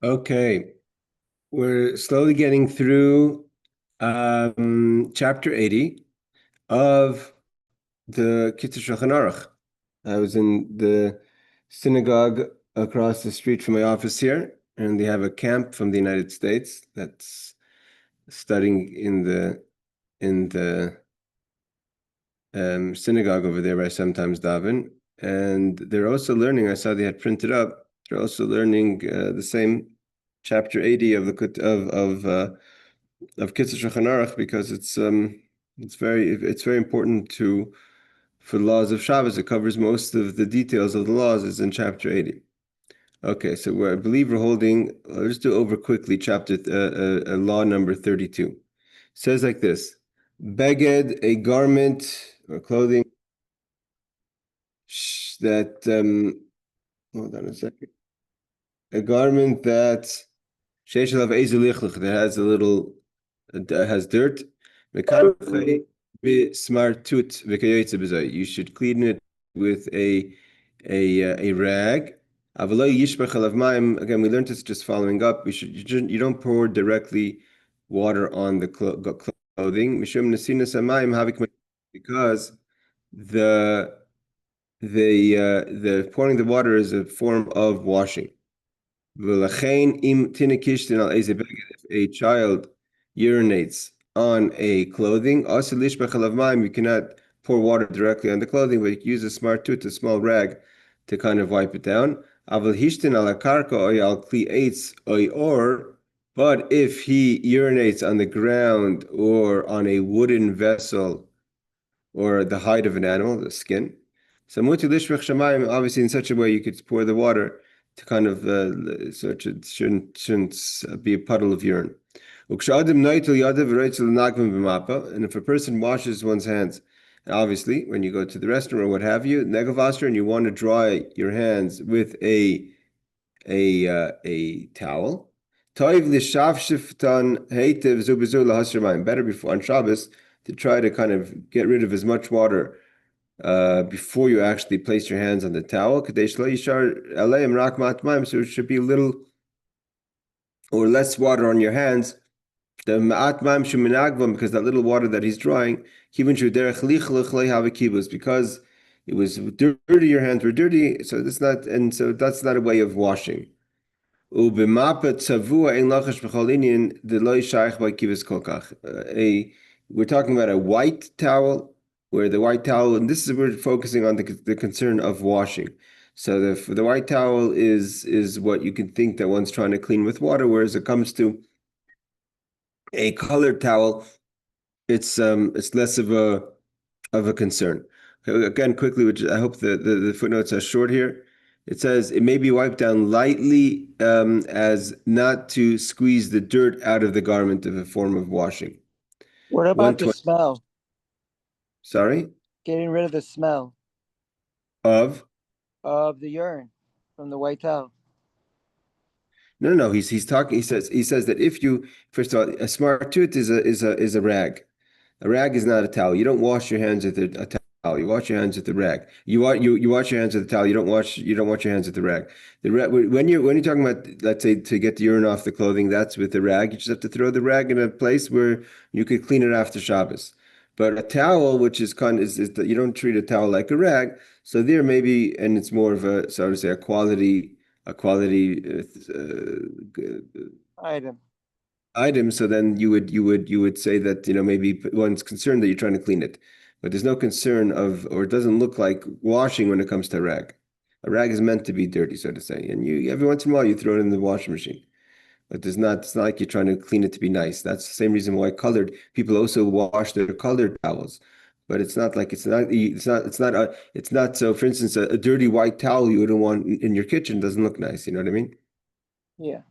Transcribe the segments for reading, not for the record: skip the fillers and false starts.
Okay, we're slowly getting through chapter 80 of the Kitzur Shulchan Aruch. I was in the synagogue across the street from my office here, and they have a camp from the United States that's studying in the synagogue over there where I sometimes daven, and they're also learning. I saw they had printed up. They're also learning the same chapter 80 of the of Kitzur Shulchan Aruch because it's very important for the laws of Shabbos. It covers most of the details of the laws is in chapter 80. Okay, so I believe we're holding. Let's do over quickly. Chapter law number 32 it says like this: Beged, a garment or clothing that hold on a second. A garment that that has a little has dirt. You should clean it with a rag. Again, we learned this just following up. You don't pour directly water on the clothing because the pouring the water is a form of washing. If a child urinates on a clothing, you cannot pour water directly on the clothing, but you can use a smart tooth, a small rag, to kind of wipe it down. But if he urinates on the ground or on a wooden vessel or the hide of an animal, the skin, so obviously in such a way you could pour the water to kind of so it shouldn't be a puddle of urine. And if a person washes one's hands, obviously when you go to the restroom or what have you, and you want to dry your hands with a towel, better before on Shabbos to try to kind of get rid of as much water before you actually place your hands on the towel. So it should be a little or less water on your hands. Because that little water that he's drawing, because it was dirty, your hands were dirty, so that's not a way of washing. We're talking about a white towel, where the white towel, and this is we're focusing on the concern of washing. So the white towel is what you can think that one's trying to clean with water, whereas it comes to a colored towel, it's less of a concern. Okay, again, quickly, which I hope the footnotes are short here. It says it may be wiped down lightly as not to squeeze the dirt out of the garment of a form of washing. What about the 120. smell? Sorry? Getting rid of the smell Of? of the urine from the white towel. No. He's talking. He says that if you first of all, a smart tooth is a rag. A rag is not a towel. You don't wash your hands with a towel. You wash your hands with the rag. You wash your hands with the towel. You don't wash your hands with the rag. The rag when you're talking about, let's say, to get the urine off the clothing, that's with the rag. You just have to throw the rag in a place where you could clean it after Shabbos. But a towel, which is that you don't treat a towel like a rag. So there maybe, and it's more of a, so to say, a quality Item. item. So then you would say that maybe one's concerned that you're trying to clean it, but there's no concern of, or it doesn't look like washing when it comes to a rag. A rag is meant to be dirty, so to say, and you every once in a while you throw it in the washing machine. But it's not like you're trying to clean it to be nice. That's the same reason why colored people also wash their colored towels. But it's not like it's not so. For instance, a dirty white towel you wouldn't want in your kitchen doesn't look nice. You know what I mean? Yeah.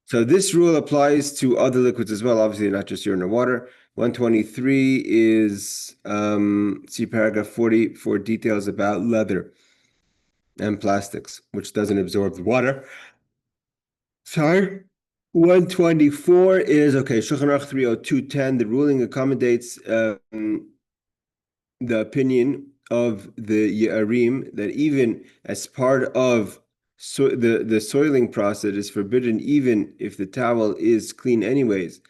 So this rule applies to other liquids as well, obviously not just urine or water. 123 is see paragraph 40 for details about leather and plastics, which doesn't absorb the water. Sorry. 124 is okay. Shulchan Aruch 30210. The ruling accommodates the opinion of the Ye'arim that even as part of So the soiling process is forbidden even if the towel is clean anyways.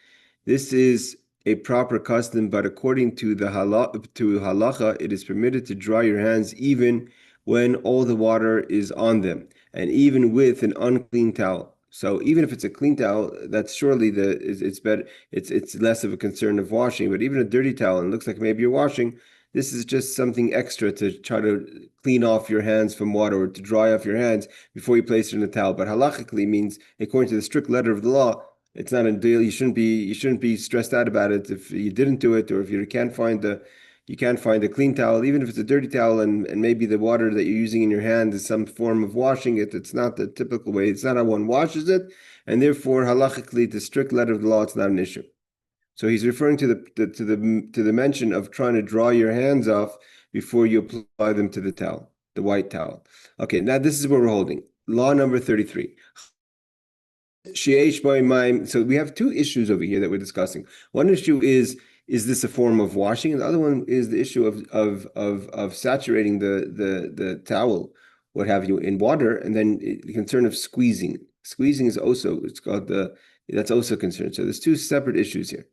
This is a proper custom, but according to halacha, it is permitted to dry your hands even when all the water is on them, and even with an unclean towel. So even if it's a clean towel, that's surely it's better. It's less of a concern of washing. But even a dirty towel, and it looks like maybe you're washing, this is just something extra to try to clean off your hands from water or to dry off your hands before you place it in a towel. But halachically means, according to the strict letter of the law, it's not a deal. You shouldn't be stressed out about it if you didn't do it, or if you can't find a clean towel, even if it's a dirty towel, and maybe the water that you're using in your hand is some form of washing it. It's not the typical way. It's not how one washes it, and therefore halachically, the strict letter of the law, it's not an issue. So he's referring to the mention of trying to dry your hands off before you apply them to the towel, the white towel. Okay, now this is what we're holding. Law number 33. So we have two issues over here that we're discussing. One issue is this a form of washing? And the other one is the issue of saturating the towel, what have you, in water, and then the concern of squeezing. Squeezing is also, that's also concerned. So there's two separate issues here.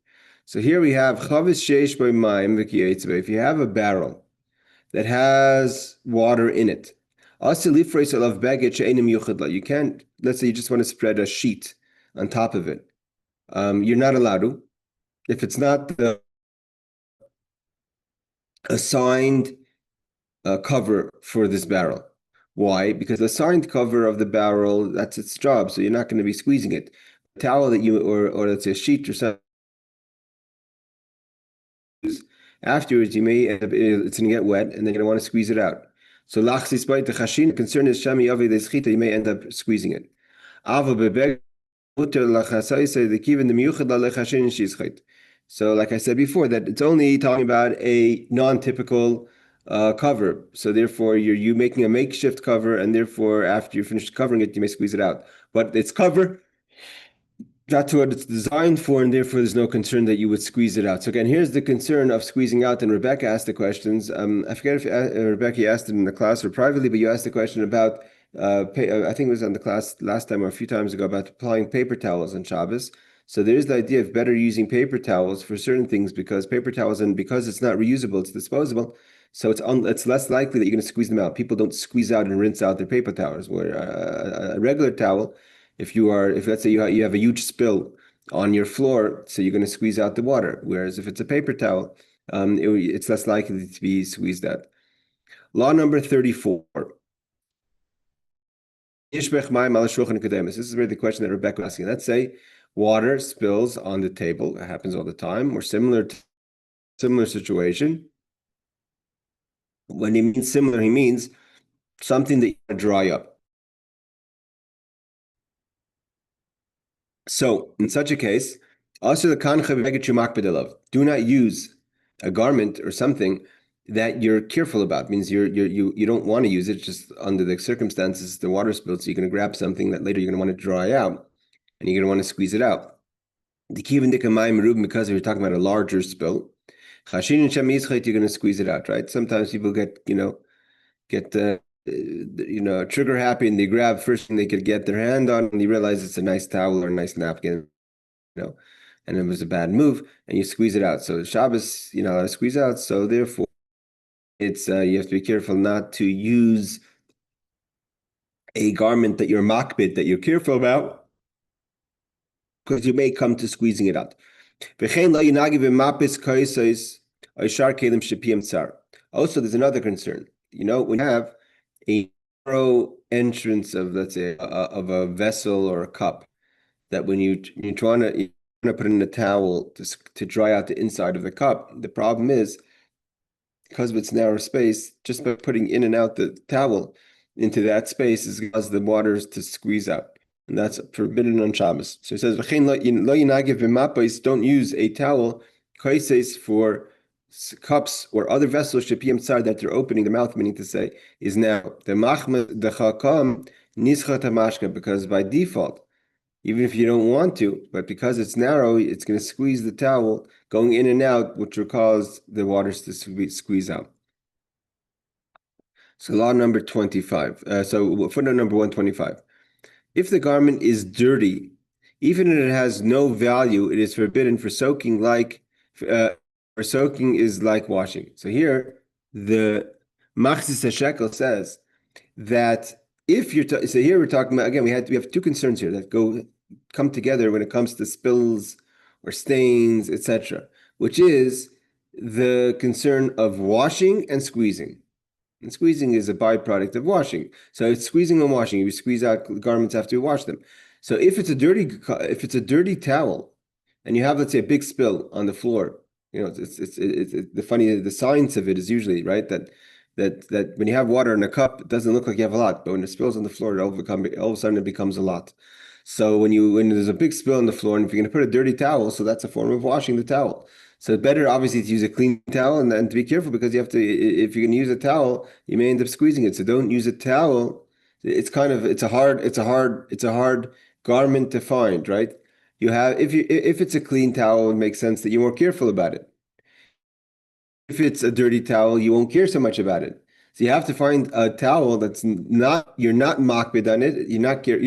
So here we have chavis sheish b'mayim v'kiyetzveh. If you have a barrel that has water in it, you can't, let's say you just want to spread a sheet on top of it. You're not allowed to. If it's not the assigned cover for this barrel. Why? Because the assigned cover of the barrel, that's its job. So you're not going to be squeezing it. A towel that or let's say a sheet or something, afterwards you may end up, it's going to get wet and then you're going to want to squeeze it out. So the concern is you may end up squeezing it. So like I said before, that it's only talking about a non-typical cover. So therefore you making a makeshift cover, and therefore after you finish covering it, you may squeeze it out. But it's cover, that's what it's designed for, and therefore there's no concern that you would squeeze it out. So again, here's the concern of squeezing out. And Rebecca asked the questions. I forget if Rebecca, you asked it in the class or privately, but you asked the question about, I think it was on the class last time or a few times ago, about applying paper towels on Shabbos. So there is the idea of better using paper towels for certain things, because paper towels, and because it's not reusable, it's disposable. So it's less likely that you're going to squeeze them out. People don't squeeze out and rinse out their paper towels, where a regular towel, if let's say you have a huge spill on your floor, so you're going to squeeze out the water. Whereas if it's a paper towel, it's less likely to be squeezed out. Law number 34. This is where the question that Rebecca was asking. Let's say water spills on the table. It happens all the time, or similar situation. When he means similar, he means something that you want to dry up. So in such a case, also the do not use a garment or something that you're careful about. It means you don't want to use it just under the circumstances, the water spilled, so you're going to grab something that later you're going to want to dry out, and you're going to want to squeeze it out. The kivin dikamayim, because we're talking about a larger spill, you're going to squeeze it out, right? Sometimes people get trigger happy, and they grab first thing they could get their hand on, and they realize it's a nice towel or a nice napkin, and it was a bad move, and you squeeze it out. So Shabbos, squeeze out. So therefore, it's you have to be careful not to use a garment that you're makbid, that you're careful about, because you may come to squeezing it out. Also, there's another concern. When you have a narrow entrance of, let's say, of a vessel or a cup, that when you're trying to put in a towel to dry out the inside of the cup, the problem is, because of its narrow space, just by putting in and out the towel into that space is cause the waters to squeeze out. And that's forbidden on Shabbos. So it says, don't use a towel for cups or other vessels that they're opening the mouth, meaning to say, is now the chakam nischat, because by default, even if you don't want to, but because it's narrow, it's going to squeeze the towel going in and out, which will cause the waters to squeeze out. So law number 25. So footnote number 125. If the garment is dirty, even if it has no value, it is forbidden for soaking for soaking is like washing. So here, the Machzis HaShekel says that if so here we're talking about, again, we have two concerns here that come together when it comes to spills or stains, etc., which is the concern of washing and squeezing. And squeezing is a byproduct of washing. So it's squeezing and washing. You squeeze out garments after you wash them. So if it's a dirty towel, and you have, let's say, a big spill on the floor, it's the science of it is usually right that when you have water in a cup, it doesn't look like you have a lot, but when it spills on the floor, all of a sudden it becomes a lot. So when there's a big spill on the floor, and if you're going to put a dirty towel, so that's a form of washing the towel. So it's better, obviously, to use a clean towel and to be careful because you have to. If you're going to use a towel, you may end up squeezing it. So don't use a towel. It's a hard garment to find, right? If it's a clean towel, it makes sense that you're more careful about it. If it's a dirty towel, you won't care so much about it. So you have to find a towel you're not makbid on it. You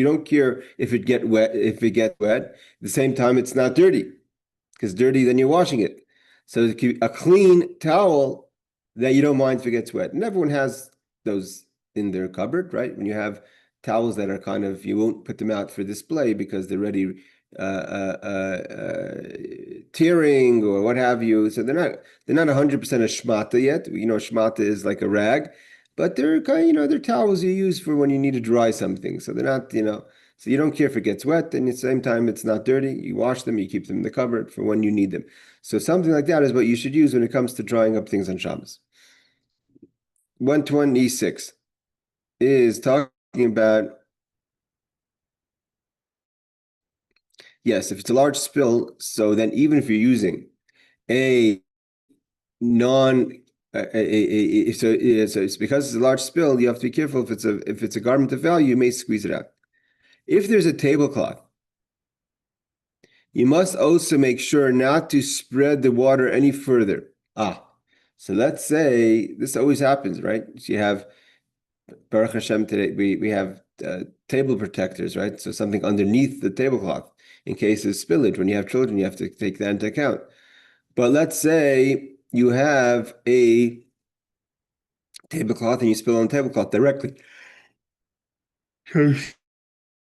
don't care if it gets wet. At the same time, it's not dirty because dirty, then you're washing it. So a clean towel that you don't mind if it gets wet. And everyone has those in their cupboard, right? When you have towels that are you won't put them out for display because they're ready tearing or what have you. So they're not 100% a shmata yet. Shmata is like a rag, but they're they're towels you use for when you need to dry something. So they're not, so you don't care if it gets wet, and at the same time it's not dirty. You wash them, you keep them in the cupboard for when you need them. So something like that is what you should use when it comes to drying up things on Shabbos. 126 is talking about, yes, if it's a large spill, so then even if you're using a non so it's because it's a large spill, you have to be careful. If it's a garment of value, you may squeeze it out. If there's a tablecloth, you must also make sure not to spread the water any further. So let's say this always happens, right? So you have Baruch Hashem today, we have table protectors, right? So something underneath the tablecloth in case of spillage. When you have children, you have to take that into account. But let's say you have a tablecloth and you spill on the tablecloth directly.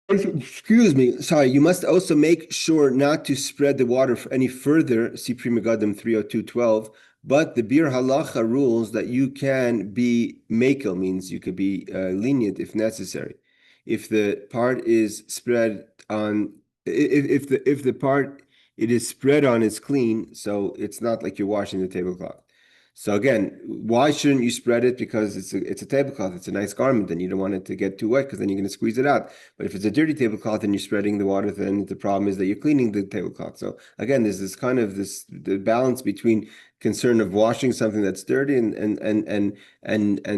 Excuse me. Sorry. You must also make sure not to spread the water any further. See Pri Megadim 302:12. But the Bir Halacha rules that you can be makel, means you could be lenient if necessary. If the part is spread on, if the part it is spread on is clean, so it's not like you're washing the tablecloth. So again, why shouldn't you spread it? Because it's a tablecloth, it's a nice garment, and you don't want it to get too wet because then you're going to squeeze it out. But if it's a dirty tablecloth and you're spreading the water, then the problem is that you're cleaning the tablecloth. So again, there's the balance between concern of washing something that's dirty and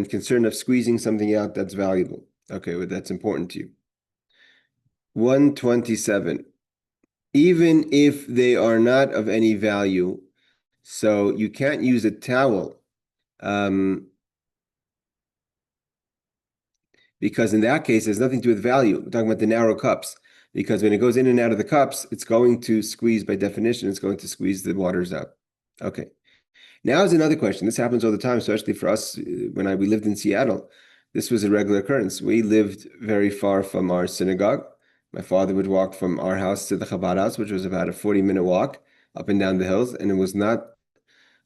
concern of squeezing something out that's valuable. Okay, well, that's important to you. 127. Even if they are not of any value, so you can't use a towel, because in that case, there's nothing to do with value. We're talking about the narrow cups, because when it goes in and out of the cups, it's going to squeeze, by definition, it's going to squeeze the waters out. Okay. Now is another question. This happens all the time, especially for us when we lived in Seattle. This was a regular occurrence. We lived very far from our synagogue. My father would walk from our house to the Chabad house, which was about a 40-minute walk up and down the hills, and it was not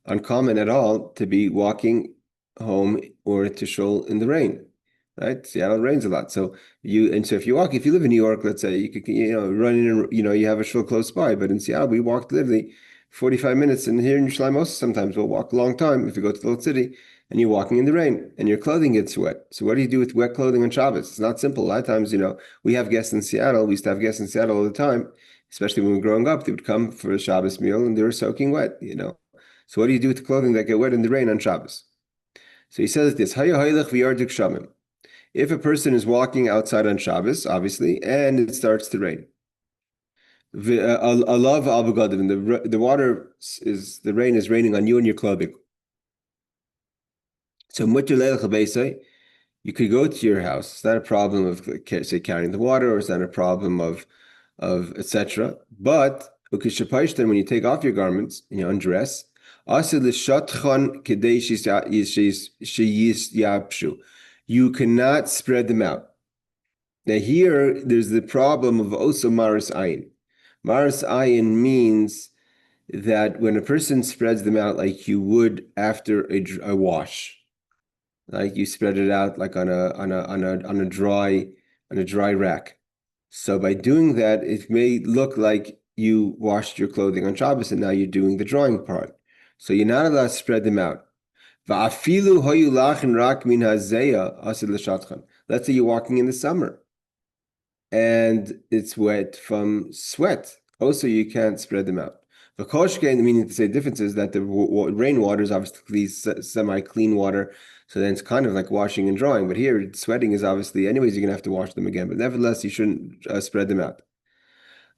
uncommon at all to be walking home or to shul in the rain, right? Seattle rains a lot. So if you live in New York, let's say, you could, run in, you have a shul close by, but in Seattle, we walked literally 45 minutes. And here in Yerushalayim, also sometimes we'll walk a long time if you go to the old city and you're walking in the rain and your clothing gets wet. So what do you do with wet clothing on Shabbos? It's not simple. A lot of times, we have guests in Seattle. We used to have guests in Seattle all the time, especially when we were growing up. They would come for a Shabbos meal and they were soaking wet, So what do you do with the clothing that get wet in the rain on Shabbos? So he says this, if a person is walking outside on Shabbos, obviously, and it starts to rain, and the rain is raining on you and your clothing. So You could go to your house. It's not a problem of, say, carrying the water, or it's not a problem of etc. But when you take off your garments and you undress, you cannot spread them out. Now here, there's the problem of also maris ayin. Maris ayin means that when a person spreads them out like you would after a wash, like you spread it out like on a dry rack. So by doing that, it may look like you washed your clothing on Shabbos and now you're doing the drying part. So you're not allowed to spread them out. Let's say you're walking in the summer and it's wet from sweat. Also, you can't spread them out. The koshkein, meaning to say difference is that the rainwater is obviously semi-clean water, so then it's kind of like washing and drying. But here, sweating is obviously, anyways, you're gonna have to wash them again. But nevertheless, you shouldn't spread them out.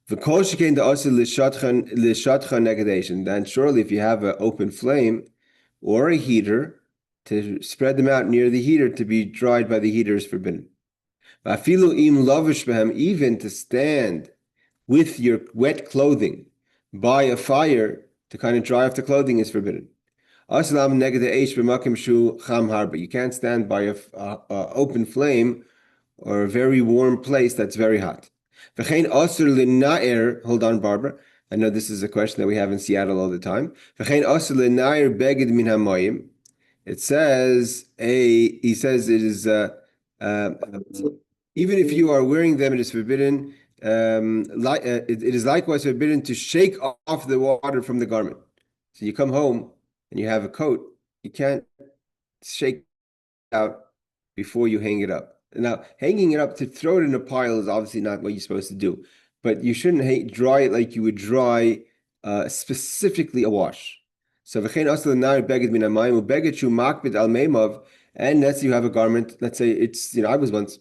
The koshkein the also lishatchan negadation. Then surely, if you have an open flame or a heater, to spread them out near the heater to be dried by the heater is forbidden. Even to stand with your wet clothing by a fire to kind of dry off the clothing is forbidden. But you can't stand by a open flame or a very warm place that's very hot. Hold on, Barbara. I know this is a question that we have in Seattle all the time. It says he says it is uh, even if you are wearing them, it is forbidden. It is likewise forbidden to shake off the water from the garment. So you come home and you have a coat, you can't shake it out before you hang it up. Now, hanging it up to throw it in a pile is obviously not what you're supposed to do, but you shouldn't dry it like you would dry specifically a wash. So v'chein asal nar beged min hamayim ubeged shu makbid al meimav, and let's say you have a garment. Let's say it's I was once,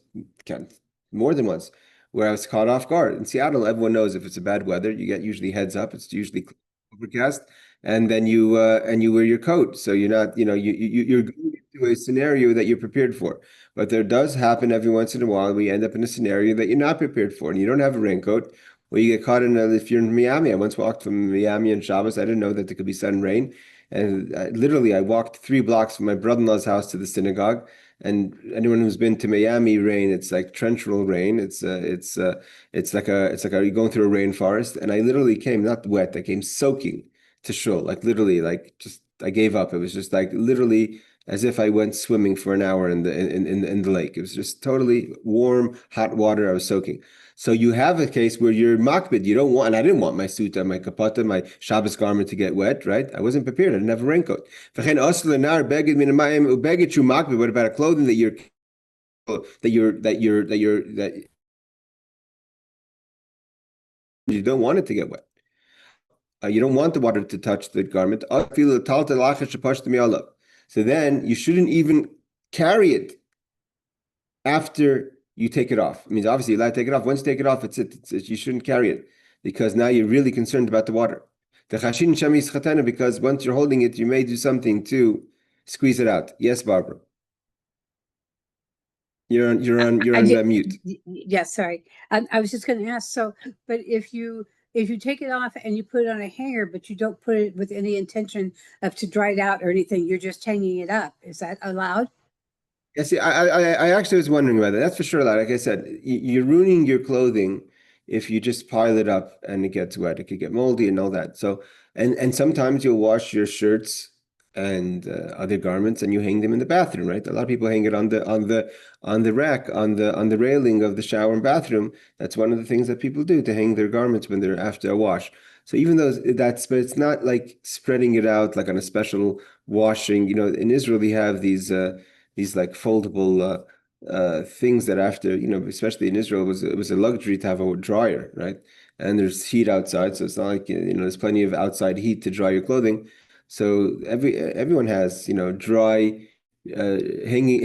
more than once, where I was caught off guard. In Seattle, everyone knows if it's a bad weather, you get usually heads up. It's usually overcast, and then you wear your coat, so you're not you're going into a scenario that you're prepared for. But there does happen every once in a while where you end up in a scenario that you're not prepared for, and you don't have a raincoat. Or you get caught if you're in Miami. I once walked from Miami on Shabbos. I didn't know that there could be sudden rain. And literally, I walked 3 blocks from my brother-in-law's house to the synagogue. And anyone who's been to Miami rain, it's like torrential rain. It's like you're going through a rainforest. And I literally came not wet. I came soaking to shul. Like literally, like just I gave up. It was just like literally as if I went swimming for an hour in the lake. It was just totally warm, hot water. I was soaking. So you have a case where you're makbid. You don't want, and I didn't want my suit, my kapata, my Shabbos garment to get wet, right? I wasn't prepared. I didn't have a raincoat. What about a clothing that you don't want it to get wet? You don't want the water to touch the garment. So then you shouldn't even carry it after you take it off. It means obviously you're allowed to take it off. Once you take it off, you shouldn't carry it because now you're really concerned about the water. Because once you're holding it, you may do something to squeeze it out. Yes, Barbara. You're on mute. Yes, sorry. I was just going to ask. So, but if you take it off and you put it on a hanger, but you don't put it with any intention of to dry it out or anything, you're just hanging it up. Is that allowed? Yeah, see, I actually was wondering about that. That's for sure allowed. Like I said, you're ruining your clothing if you just pile it up and it gets wet. It could get moldy and all that. So, and sometimes you'll wash your shirts and other garments and you hang them in the bathroom, right? A lot of people hang it on the rack on the railing of the shower and bathroom. That's one of the things that people do to hang their garments when they're after a wash. So even though but it's not like spreading it out like on a special washing. In Israel they have these like foldable things that after, especially in Israel, it was a luxury to have a dryer, right? And there's heat outside, so it's not like there's plenty of outside heat to dry your clothing. So everyone has dry hanging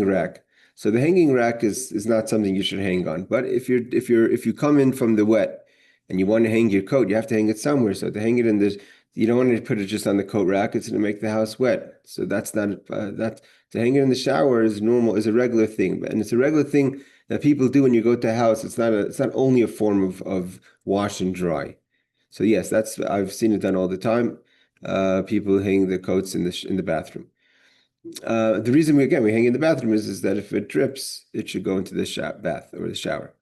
rack. So the hanging rack is not something you should hang on. But if you come in from the wet and you want to hang your coat, you have to hang it somewhere. So to hang it in You don't want to put it just on the coat rack. It's going to make the house wet. So that's not that to hang it in the shower is normal, is a regular thing, and it's a regular thing that people do when you go to a house. It's not only a form of wash and dry. So yes, I've seen it done all the time. People hang the coats in the bathroom. The reason we hang in the bathroom is that if it drips, it should go into the bath or the shower.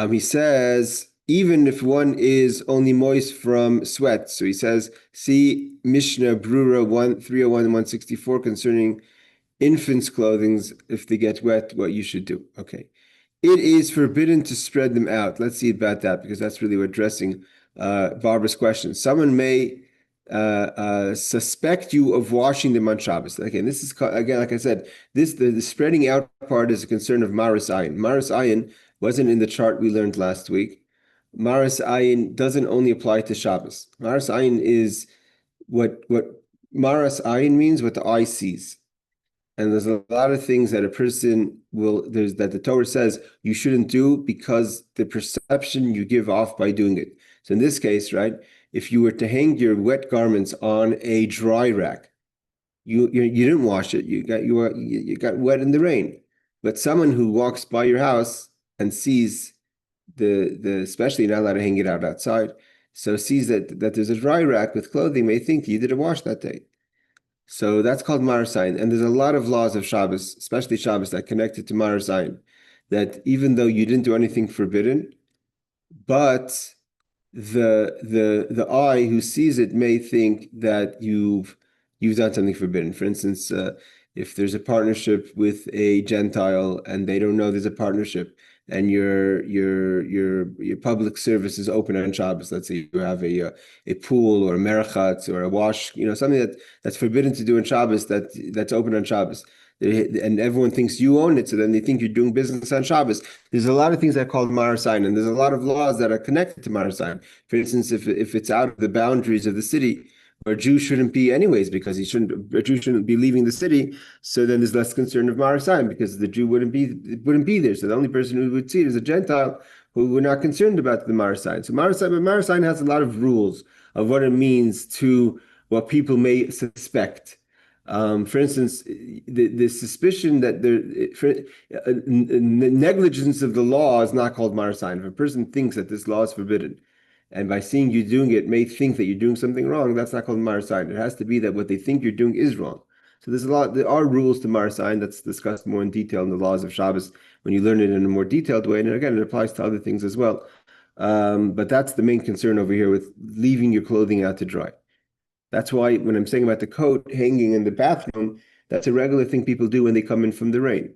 He says, even if one is only moist from sweat. So he says, see Mishnah Brura 301 and 164 concerning infants' clothing. If they get wet, what you should do. Okay. It is forbidden to spread them out. Let's see about that, because that's really addressing Barbara's question. Someone may suspect you of washing them on Shabbos. Again, this is again, like I said, the spreading out part is a concern of Maris Ayin. Maris Ayin wasn't in the chart we learned last week. Maris Ayin doesn't only apply to Shabbos. Maris Ayin is what Maris Ayin means, what the eye sees. And there's a lot of things that a person that the Torah says you shouldn't do because the perception you give off by doing it. So in this case, right, if you were to hang your wet garments on a dry rack, you didn't wash it, you got wet in the rain. But someone who walks by your house and sees especially you're not allowed to hang it out outside, so sees that there's a dry rack with clothing, may think you did a wash that day. So that's called Marasayin. And there's a lot of laws of Shabbos, especially Shabbos, that connected to Marasayin, that even though you didn't do anything forbidden, but the eye who sees it may think that you've done something forbidden. For instance, if there's a partnership with a Gentile and they don't know there's a partnership, and your public service is open on Shabbos. Let's say you have a pool or a merachatz or a wash, something that's forbidden to do on Shabbos that's open on Shabbos. And everyone thinks you own it, so then they think you're doing business on Shabbos. There's a lot of things that are called Marasayin, and there's a lot of laws that are connected to Marasayin. For instance, if it's out of the boundaries of the city, where a Jew shouldn't be anyways, because a Jew shouldn't be leaving the city, so then there's less concern of Marasayin, because the Jew wouldn't be there. So the only person who would see it is a Gentile who we're not concerned about the Marasayin. So Marasayin has a lot of rules of what it means to what people may suspect. For instance, the suspicion that negligence of the law is not called Marasayin. If a person thinks that this law is forbidden, and by seeing you doing it may think that you're doing something wrong, that's not called Marasayin. It has to be that what they think you're doing is wrong. So there are rules to Marasayin that's discussed more in detail in the laws of Shabbos when you learn it in a more detailed way. And again, it applies to other things as well. But that's the main concern over here with leaving your clothing out to dry. That's why when I'm saying about the coat hanging in the bathroom, that's a regular thing people do when they come in from the rain.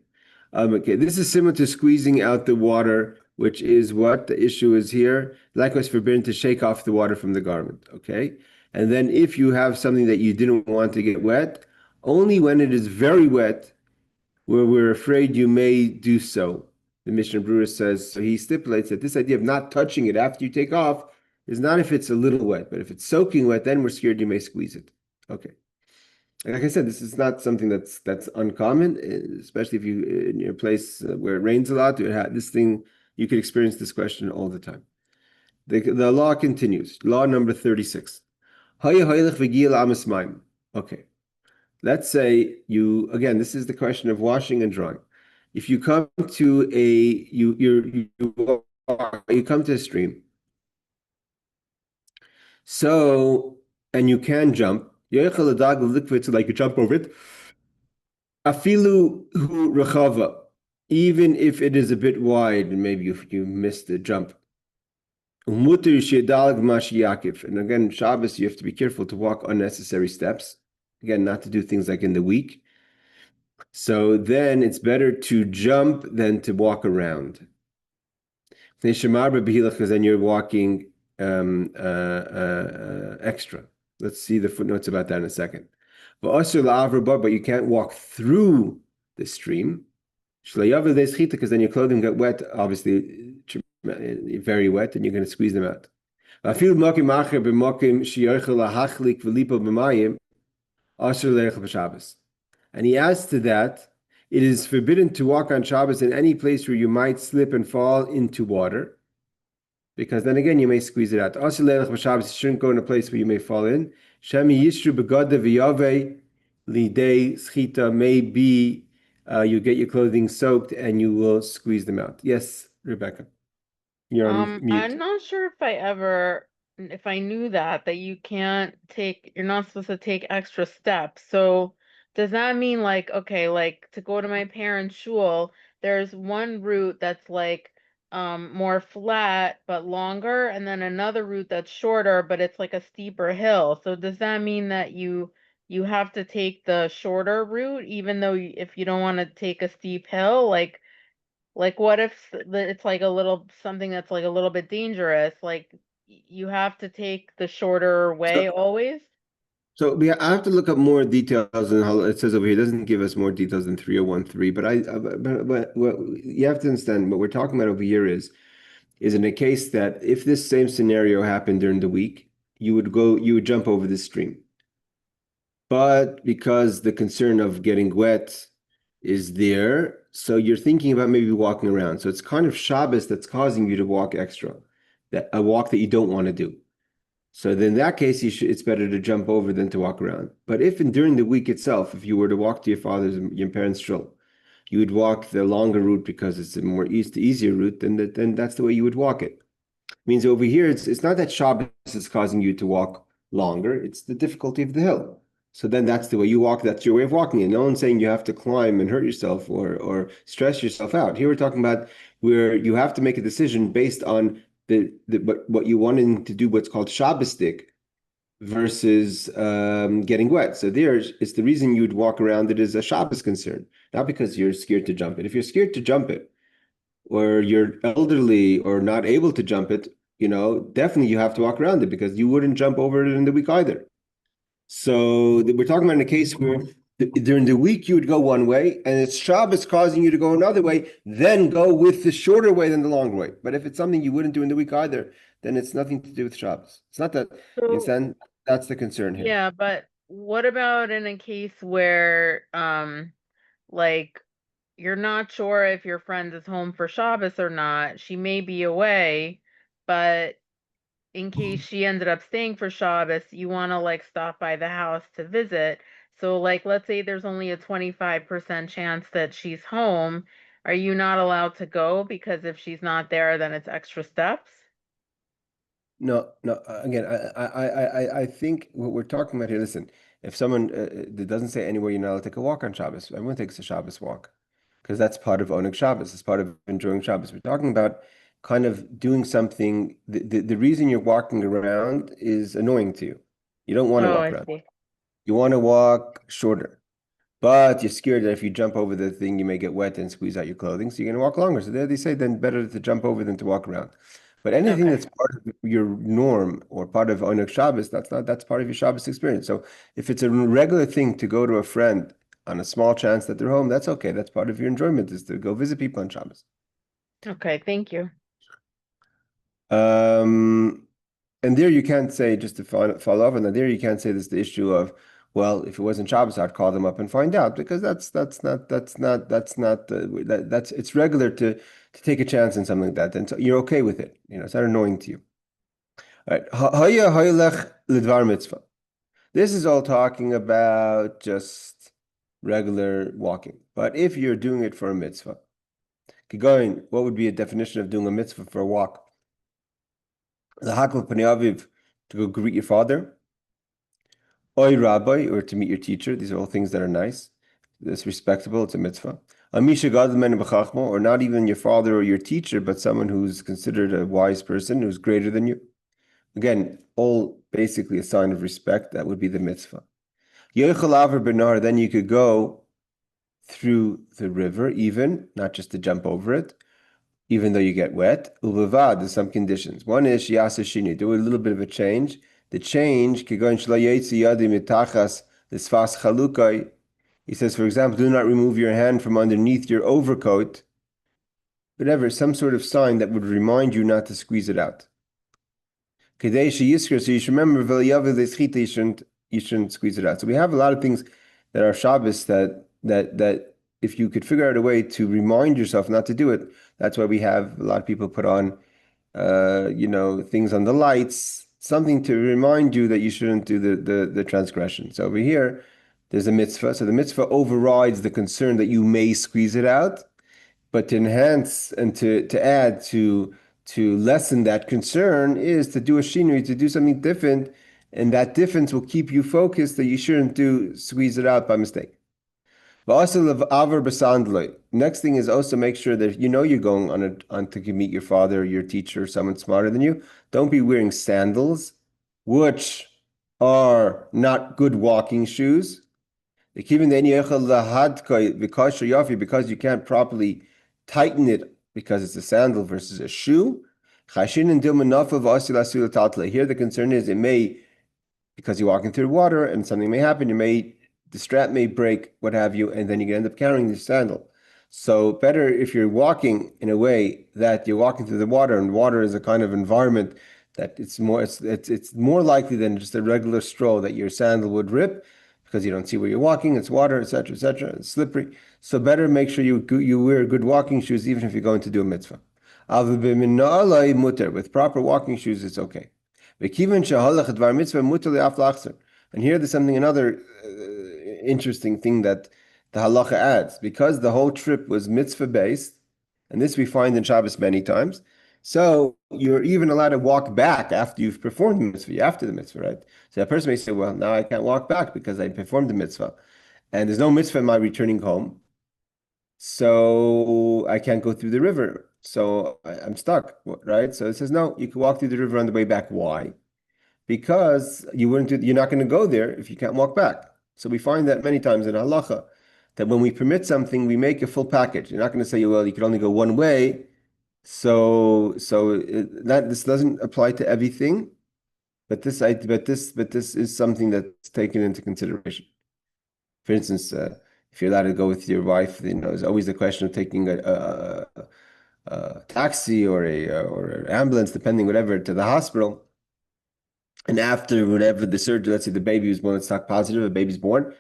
Okay, this is similar to squeezing out the water, which is what the issue is here. Likewise, forbidden to shake off the water from the garment. Okay, and then if you have something that you didn't want to get wet, only when it is very wet, where we're afraid you may do so. The Mishnah Brura says, so he stipulates that this idea of not touching it after you take off is not if it's a little wet, but if it's soaking wet, then we're scared you may squeeze it. Okay. Like I said, this is not something that's uncommon, especially if you in your place where it rains a lot. This thing, you could experience this question all the time. The law continues. Law number 36. Okay. Let's say again, this is the question of washing and drying. If you come to you come to a stream, and you can jump, like you jump over it. Afilu hu rechava, even if it is a bit wide, and maybe you missed the jump. And again, Shabbos, you have to be careful to walk unnecessary steps. Again, not to do things like in the week. So then it's better to jump than to walk around. Because then you're walking extra. Let's see the footnotes about that in a second. But you can't walk through the stream. Because then your clothing got wet, obviously very wet, and you're going to squeeze them out. And he adds to that, it is forbidden to walk on Shabbos in any place where you might slip and fall into water. because then again you may squeeze it out. Also, you shouldn't go in a place where you may fall in. Shemi yishru begada v'yave lidei schita, may be you get your clothing soaked and you will squeeze them out. Yes, Rebecca, you're on mute. I'm not sure if I knew that you're not supposed to take extra steps. So does that mean like, okay, like to go to my parents' shul, there's one route that's like more flat but longer, and then another route that's shorter, but it's like a steeper hill. So does that mean that you have to take the shorter route, even though if you don't want to take a steep hill, like what if it's like a little something that's like a little bit dangerous? Like you have to take the shorter way So, always? so I have to look up more details than how it says over here. It doesn't give us more details than 3013, but but what you have to understand what we're talking about over here is in a case that if this same scenario happened during the week, you would jump over the stream. But because the concern of getting wet is there, so you're thinking about maybe walking around. So it's kind of Shabbos that's causing you to walk extra, that a walk that you don't want to do. So then in that case, it's better to jump over than to walk around. But during the week itself, if you were to walk to your parents' shul, you would walk the longer route because it's the easier route, then that's the way you would walk it. Means over here, it's not that Shabbos is causing you to walk longer, it's the difficulty of the hill. So then that's the way you walk, that's your way of walking it. No one's saying you have to climb and hurt yourself or stress yourself out. Here we're talking about where you have to make a decision based on what you wanted to do, what's called Shabbosdik versus getting wet. So it's the reason you'd walk around it is a Shabbos concern, not because you're scared to jump it. If you're scared to jump it, or you're elderly or not able to jump it, definitely you have to walk around it because you wouldn't jump over it in the week either. So we're talking about in a case where during the week you would go one way and it's Shabbos causing you to go another way, then go with the shorter way than the long way. But if it's something you wouldn't do in the week either, then it's nothing to do with Shabbos. It's not that, So that's the concern here. yeah, but what about in a case where like you're not sure if your friend is home for Shabbos or not? She may be away, but in case she ended up staying for Shabbos, you want to like stop by the house to visit. So like let's say there's only a 25% chance that she's home. Are you not allowed to go because if she's not there, then it's extra steps? No, no. Again, I think what we're talking about here. Listen, if someone that doesn't say anywhere you're not allowed to take a walk on Shabbos, everyone takes a Shabbos walk because that's part of Oneg Shabbos. It's part of enjoying Shabbos. We're talking about kind of doing something. The reason you're walking around is annoying to you. You don't want to Oh, walk I around. see. You want to walk shorter, but you're scared that if you jump over the thing, you may get wet and squeeze out your clothing. So you're going to walk longer. So there they say then better to jump over than to walk around. But anything Okay. that's part of your norm or part of Oneg Shabbos, that's part of your Shabbos experience. So if it's a regular thing to go to a friend on a small chance that they're home, that's okay. That's part of your enjoyment is to go visit people on Shabbos. Okay, thank you. And there you can't say, just to follow up on that, there you can't say this the issue of, well, if it wasn't Shabbos, I'd call them up and find out because it's regular to take a chance in something like that. And so you're okay with it. It's not annoying to you. All right. Haya hayalech lidvar mitzvah. This is all talking about just regular walking. But if you're doing it for a mitzvah, Kigoin, what would be a definition of doing a mitzvah for a walk? The hakol pnei aviv, to go greet your father. Oy rabbi, or to meet your teacher. These are all things that are nice. It's respectable. It's a mitzvah. Amisha gadol b'chachma, or not even your father or your teacher, but someone who's considered a wise person, who's greater than you. Again, all basically a sign of respect. That would be the mitzvah. Yochel aver benar, then you could go through the river, even, not just to jump over it, even though you get wet. Ulevad, there's some conditions. One is shiasa shini, do a little bit of a change. The change, kigon shlo yetzi yadi mitachas l'sfas chalukai. He says, for example, do not remove your hand from underneath your overcoat. Whatever, some sort of sign that would remind you not to squeeze it out. Kadei sheyiskar, so you should remember v'liyavi l'schita, you shouldn't squeeze it out. So we have a lot of things that are Shabbos that if you could figure out a way to remind yourself not to do it, that's why we have a lot of people put on things on the lights, something to remind you that you shouldn't do the transgression. So over here, there's a mitzvah. So the mitzvah overrides the concern that you may squeeze it out, but to enhance and to add to lessen that concern is to do a shinui, to do something different, and that difference will keep you focused that you shouldn't squeeze it out by mistake. Next thing is also make sure that you're going on to meet your father, your teacher, someone smarter than you. Don't be wearing sandals, which are not good walking shoes. Because you can't properly tighten it because it's a sandal versus a shoe. Here the concern is it may, because you're walking through water and something may happen, the strap may break, what have you, and then you can end up carrying the sandal. So better if you're walking in a way that you're walking through the water, and water is a kind of environment that it's more likely than just a regular stroll that your sandal would rip because you don't see where you're walking. It's water, etc., etc. It's slippery. So better make sure you wear good walking shoes even if you're going to do a mitzvah. With proper walking shoes, it's okay. And here there's another interesting thing that the halacha adds. Because the whole trip was mitzvah based, and this we find in Shabbos many times, so you're even allowed to walk back after you've performed the mitzvah, after the mitzvah, right? So a person may say, well, now I can't walk back because I performed the mitzvah, and there's no mitzvah in my returning home, so I can't go through the river. So I'm stuck, right? So it says, no, you can walk through the river on the way back. Why? Because you're not going to go there if you can't walk back. So we find that many times in halacha, that when we permit something, we make a full package. You're not going to say, well, you can only go one way. This doesn't apply to everything, but this is something that's taken into consideration. For instance, if you're allowed to go with your wife, there's always the question of taking a taxi or an ambulance, depending whatever, to the hospital. And after whatever the surgery, let's say the baby was born, it's not positive, a baby's born,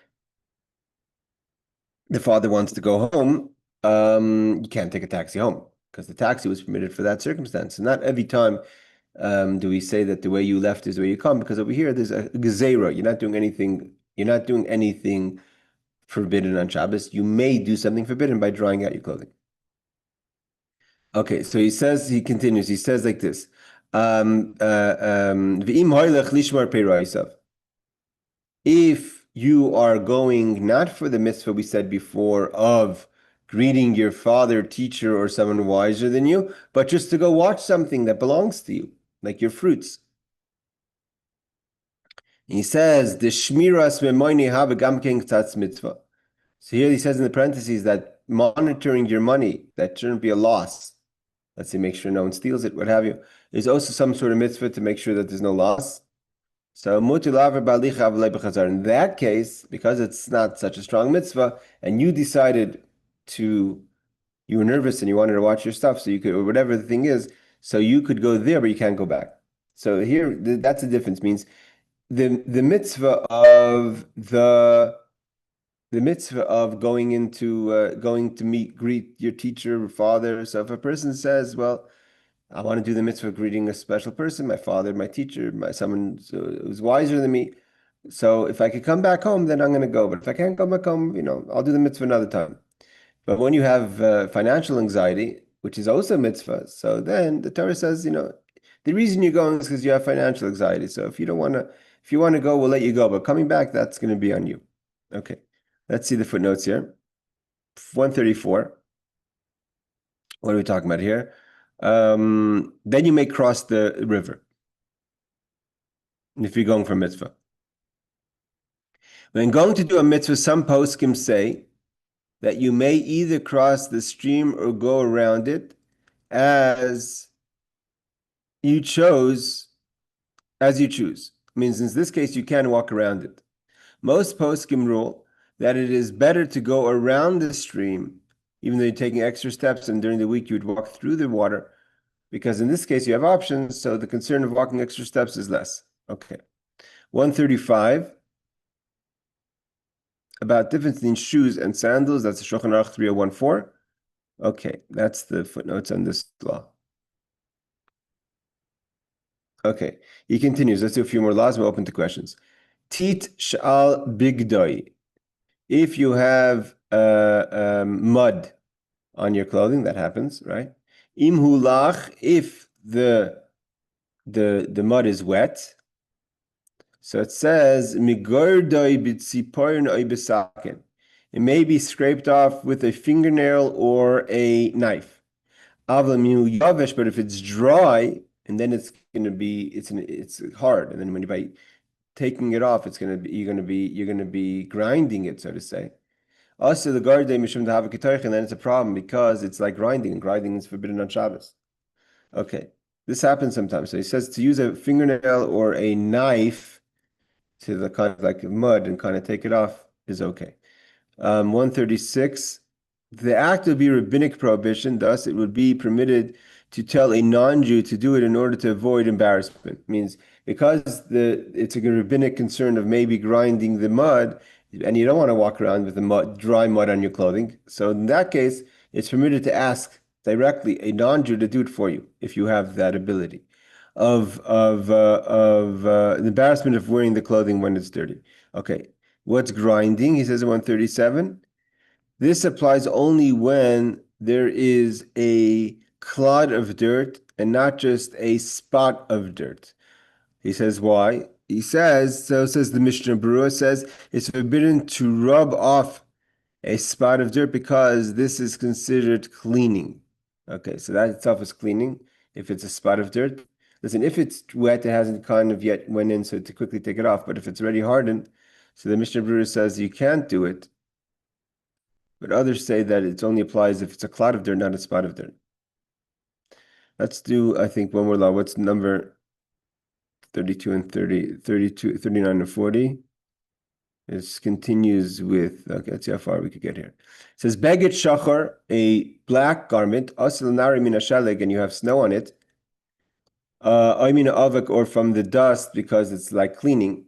the father wants to go home, you can't take a taxi home because the taxi was permitted for that circumstance. And not every time do we say that the way you left is the way you come, because over here there's a gezerah. You're not doing anything forbidden on Shabbos. You may do something forbidden by drying out your clothing. Okay, so he continues, he says like this. If you are going not for the mitzvah we said before of greeting your father, teacher, or someone wiser than you, but just to go watch something that belongs to you, like your fruits. He says, the Shemirath memoini have a gamken tzatz mitzvah. So here he says in the parentheses that monitoring your money, that shouldn't be a loss. Let's say make sure no one steals it, what have you, is also some sort of mitzvah to make sure that there's no loss. So in that case, because it's not such a strong mitzvah, and you decided you were nervous and you wanted to watch your stuff, so you could, or whatever the thing is, so you could go there, but you can't go back. So here, that's the difference. Means the mitzvah of going to greet your teacher or father. So if a person says, well, I want to do the mitzvah of greeting a special person, my father, my teacher, someone who's wiser than me. So if I could come back home, then I'm going to go. But if I can't come back home, I'll do the mitzvah another time. But when you have financial anxiety, which is also a mitzvah, so then the Torah says, the reason you're going is because you have financial anxiety. So if you want to go, we'll let you go. But coming back, that's going to be on you. Okay. Let's see the footnotes here. 134. What are we talking about here? Then you may cross the river if you're going for a mitzvah. When going to do a mitzvah, some poskim say that you may either cross the stream or go around it as you choose. Means in this case, you can walk around it. Most poskim rule that it is better to go around the stream, even though you're taking extra steps, and during the week you would walk through the water, because in this case you have options, so the concern of walking extra steps is less. Okay. 135, about difference between shoes and sandals, that's Shulchan Aruch 3014. Okay, that's the footnotes on this law. Okay, he continues. Let's do a few more laws. We'll open to questions. Tit shal bigdoi. If you have mud on your clothing, that happens, right? Im hulach, if the mud is wet. So it says migordoi b'tziporin oy b'sakin. It may be scraped off with a fingernail or a knife. Avlam yavesh, but if it's dry, and then it's going to be it's hard, and then when by taking it off, it's going to be you're going to be grinding it, so to say. Also, the garde mishum have a and then it's a problem because it's like grinding, and grinding is forbidden on Shabbos. Okay, this happens sometimes. So he says to use a fingernail or a knife to the kind of like mud and kind of take it off is okay. 136. The act would be rabbinic prohibition, thus it would be permitted to tell a non-Jew to do it in order to avoid embarrassment. It means because it's a rabbinic concern of maybe grinding the mud, and you don't want to walk around with the dry mud on your clothing. So in that case, it's permitted to ask directly a non-Jew to do it for you if you have that ability of the embarrassment of wearing the clothing when it's dirty. Okay, what's grinding? He says in 137. This applies only when there is a clod of dirt and not just a spot of dirt. He says why? He says, so says the Mishnah Berurah says, it's forbidden to rub off a spot of dirt because this is considered cleaning. Okay, so that itself is cleaning if it's a spot of dirt. Listen, if it's wet, it hasn't kind of yet went in, so to quickly take it off. But if it's already hardened, so the Mishnah Berurah says you can't do it. But others say that it only applies if it's a clod of dirt, not a spot of dirt. Let's do, I think, one more law. What's number 32 and 30, 32, 39 and 40? This continues with, okay, let's see how far we could get here. It says, Beged shachar, a black garment, asel nari min hashaleg, and you have snow on it, oimina avak, or from the dust, because it's like cleaning.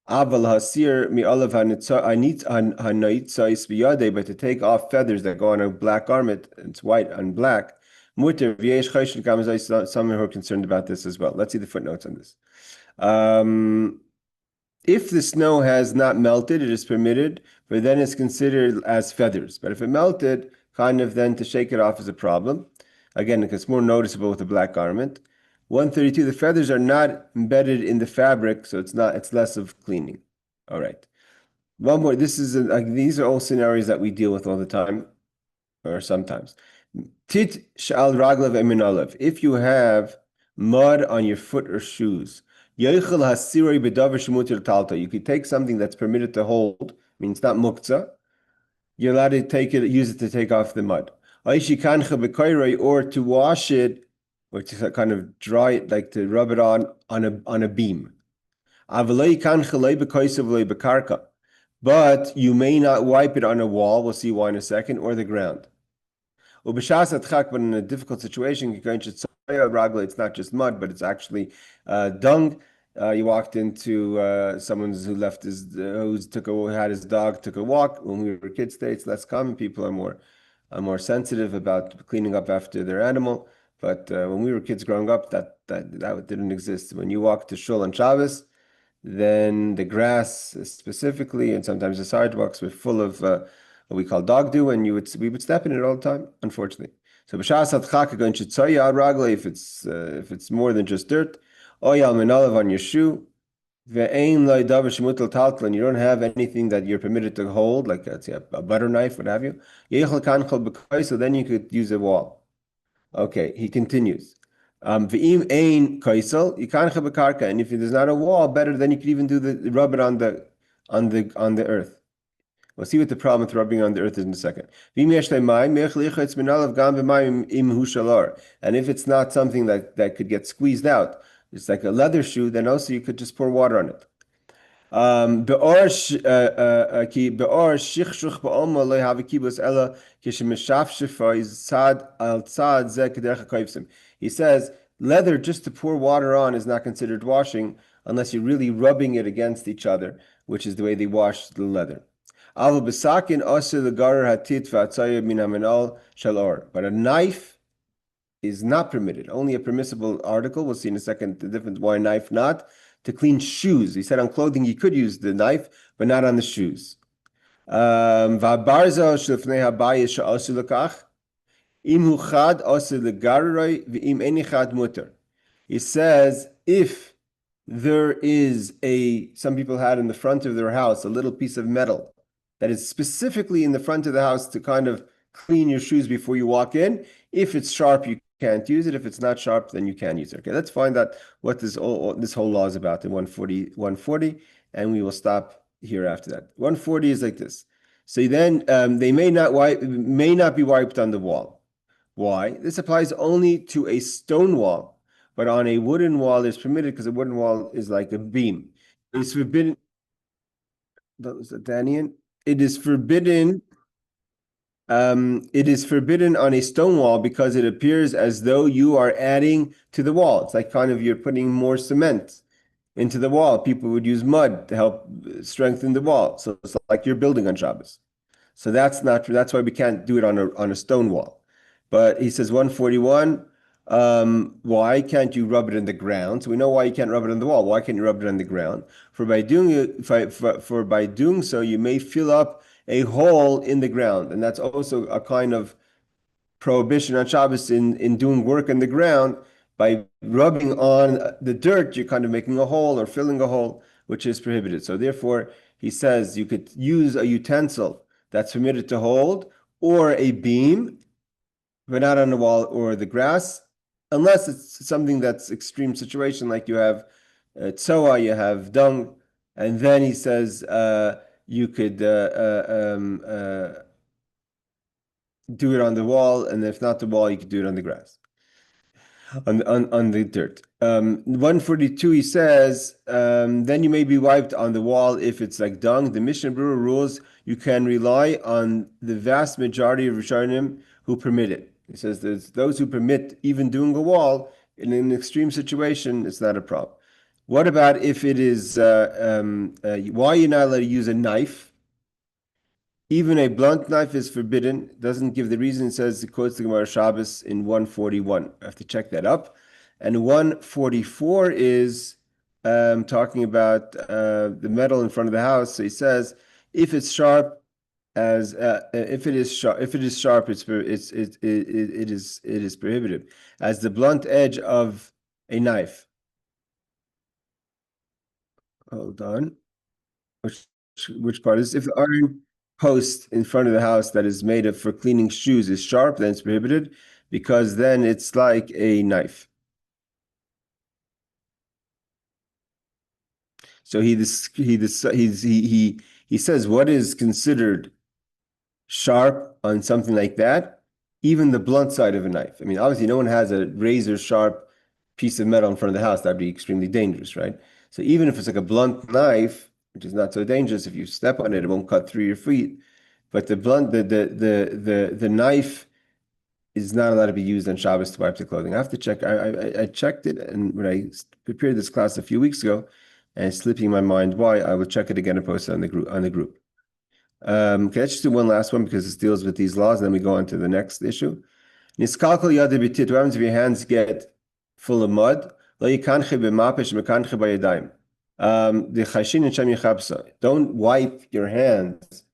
Aval hasir mi olav hanoitzais biyade, but to take off feathers that go on a black garment, it's white on black. Mutter v'yesh choshen kamazais. Some who are concerned about this as well. Let's see the footnotes on this. If the snow has not melted, it is permitted, but then it's considered as feathers. But if it melted, kind of then to shake it off is a problem. Again, it's more noticeable with a black garment. 132, the feathers are not embedded in the fabric, so it's less of cleaning. All right. One more. These are all scenarios that we deal with all the time, or sometimes. Tit shal raglav emin. If you have mud on your foot or shoes, you could take something that's permitted to hold, means not muktzah. You're allowed to use it to take off the mud. Or to wash it, or to kind of dry it, like to rub it on a beam. But you may not wipe it on a wall, we'll see why in a second, or the ground. But in a difficult situation, it's not just mud, but it's actually dung. You walked into someone who left had his dog, took a walk. When we were kids today, it's less common. People are more sensitive about cleaning up after their animal. But when we were kids growing up, that didn't exist. When you walk to Shul on Shabbos, then the grass specifically, and sometimes the sidewalks were full of what we call dog dew, and we would step in it all the time, unfortunately. So if it's more than just dirt, on your shoe, and you don't have anything that you're permitted to hold, like let's say a butter knife, what have you. So then you could use a wall. Okay, he continues. And if there's not a wall, better then you could even rub it on the earth. We'll see what the problem with rubbing on the earth is in a second. And if it's not something that could get squeezed out, it's like a leather shoe, then also you could just pour water on it. He says leather just to pour water on is not considered washing unless you're really rubbing it against each other, which is the way they wash the leather. But a knife is not permitted. Only a permissible article. We'll see in a second the difference why a knife not. To clean shoes. He said on clothing you could use the knife, but not on the shoes. V'abarza shlefnei habayis she'asu lekach. Im hu chad asu legarroi v'im eni chad muter. He says if there is some people had in the front of their house a little piece of metal that is specifically in the front of the house to kind of clean your shoes before you walk in. If it's sharp, you can't use it. If it's not sharp, then you can use it. Okay, let's find out what this whole law is about in 140, and we will stop here after that. 140 is like this. So then they may not be wiped on the wall. Why? This applies only to a stone wall, but on a wooden wall is permitted because a wooden wall is like a beam. It's forbidden. That was a Danian. It is forbidden. It is forbidden on a stone wall because it appears as though you are adding to the wall. It's like kind of you're putting more cement into the wall. People would use mud to help strengthen the wall. So it's like you're building on Shabbos. So that's not true. That's why we can't do it on a stone wall. But he says 141. Why can't you rub it in the ground? So we know why you can't rub it on the wall. Why can't you rub it on the ground? For by doing so, you may fill up a hole in the ground, and that's also a kind of prohibition on Shabbos in doing work in the ground. By rubbing on the dirt, you're kind of making a hole or filling a hole, which is prohibited. So therefore, he says you could use a utensil that's permitted to hold or a beam, but not on the wall or the grass, unless it's something that's extreme situation, like you have tsoa, you have dung, and then he says you could do it on the wall, and if not the wall, you could do it on the grass, on the dirt. 142, he says, then you may be wiped on the wall if it's like dung. The Mishnah Berurah rules you can rely on the vast majority of Rishonim who permit it. He says there's those who permit even doing a wall in an extreme situation, it's not a problem. What about if it is, why you're not allowed to use a knife? Even a blunt knife is forbidden. Doesn't give the reason. It says, it quotes the Gemara Shabbos in 141. I have to check that up. And 144 is talking about the metal in front of the house. So he says, if it's sharp, if it is sharp, it is prohibited as the blunt edge of a knife. Hold on. Which part is if the iron post in front of the house that is made for cleaning shoes is sharp, then it's prohibited because then it's like a knife. So he says what is considered sharp on something like that, even the blunt side of a knife. I mean, obviously, no one has a razor sharp piece of metal in front of the house. That'd be extremely dangerous, right? So even if it's like a blunt knife, which is not so dangerous, if you step on it, it won't cut through your feet. But the knife is not allowed to be used on Shabbos to wipe the clothing. I have to check. I checked it, and when I prepared this class a few weeks ago, and it's slipping my mind why, I will check it again and post it on the group. Okay, let's just do one last one because it deals with these laws, and then we go on to the next issue. Niskalkal yada b'tit. What happens if your hands get full of mud? Lo yikanche b'mapesh mekanche b'yadayim. The chashin and shem yichabsa. Don't wipe your hands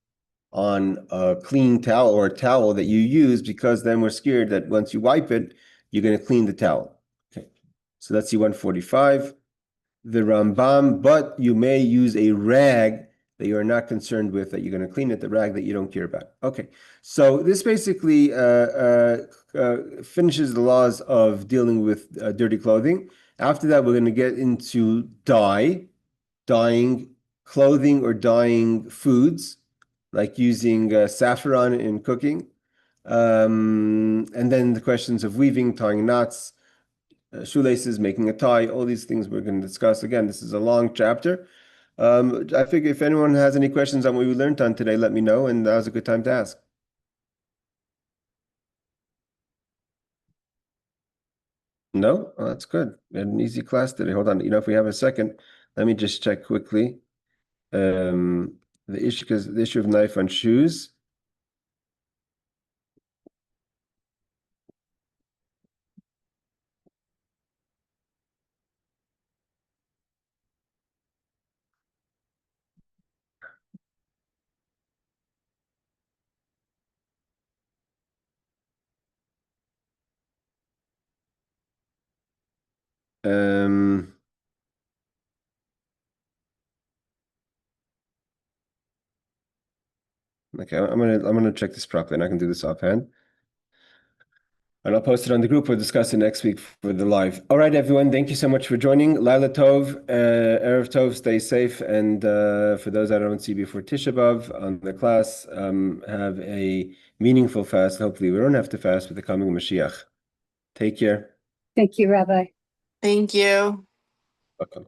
on a clean towel or a towel that you use, because then we're scared that once you wipe it, you're going to clean the towel. Okay, so let's see 145. The Rambam, but you may use a rag that you are not concerned with, that you're going to clean it, the rag that you don't care about. Okay, so this basically finishes the laws of dealing with dirty clothing. After that, we're going to get into dyeing clothing or dyeing foods, like using saffron in cooking. And then the questions of weaving, tying knots, shoelaces, making a tie, all these things we're going to discuss. Again, this is a long chapter. I figure if anyone has any questions on what we learned on today, let me know, and that was a good time to ask. No? Oh, that's good. We had an easy class today. Hold on. If we have a second, let me just check quickly. The issue of knife on shoes. Okay, I'm gonna check this properly, and I can do this offhand. And I'll post it on the group. We'll discuss it next week for the live. All right, everyone. Thank you so much for joining. Laila Tov, Erev Tov. Stay safe. And for those I don't see before Tisha B'Av on the class, have a meaningful fast. Hopefully, we don't have to fast with the coming of Mashiach. Take care. Thank you, Rabbi. Thank you. Welcome.